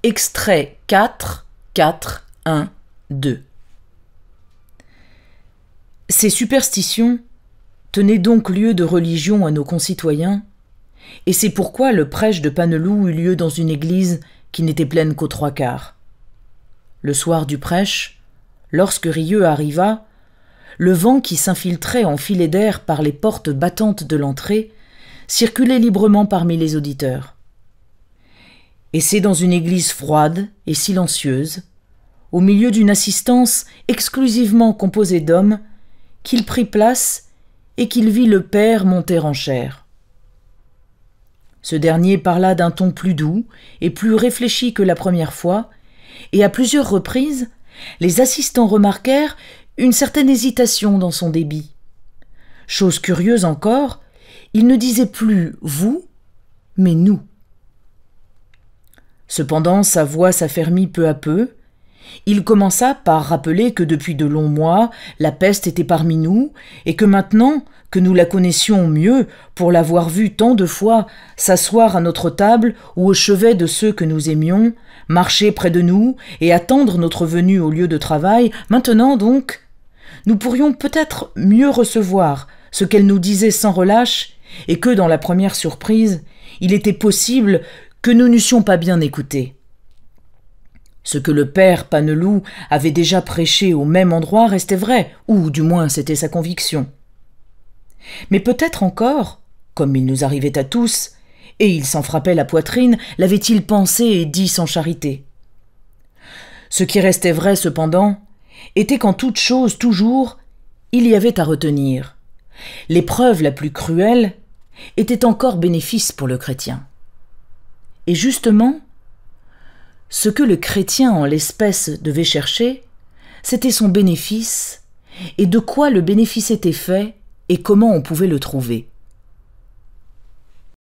Extrait 4, 4, 1, 2. Ces superstitions tenaient donc lieu de religion à nos concitoyens, et c'est pourquoi le prêche de Paneloux eut lieu dans une église qui n'était pleine qu'aux trois quarts. Le soir du prêche, lorsque Rieux arriva, le vent qui s'infiltrait en filets d'air par les portes battantes de l'entrée circulait librement parmi les auditeurs. Et c'est dans une église froide et silencieuse, au milieu d'une assistance exclusivement composée d'hommes, qu'il prit place et qu'il vit le père monter en chaire. Ce dernier parla d'un ton plus doux et plus réfléchi que la première fois, et à plusieurs reprises, les assistants remarquèrent une certaine hésitation dans son débit. Chose curieuse encore, il ne disait plus « vous », mais « nous ». Cependant, sa voix s'affermit peu à peu. Il commença par rappeler que depuis de longs mois, la peste était parmi nous, et que maintenant, que nous la connaissions mieux, pour l'avoir vue tant de fois s'asseoir à notre table ou au chevet de ceux que nous aimions, marcher près de nous et attendre notre venue au lieu de travail, maintenant donc, nous pourrions peut-être mieux recevoir ce qu'elle nous disait sans relâche, et que, dans la première surprise, il était possible que nous n'eussions pas bien écouté. Ce que le père Paneloux avait déjà prêché au même endroit restait vrai, ou du moins c'était sa conviction. Mais peut-être encore, comme il nous arrivait à tous, et il s'en frappait la poitrine, l'avait-il pensé et dit sans charité. Ce qui restait vrai cependant, était qu'en toute chose, toujours, il y avait à retenir. L'épreuve la plus cruelle était encore bénéfice pour le chrétien. Et justement, ce que le chrétien en l'espèce devait chercher, c'était son bénéfice, et de quoi le bénéfice était fait, et comment on pouvait le trouver.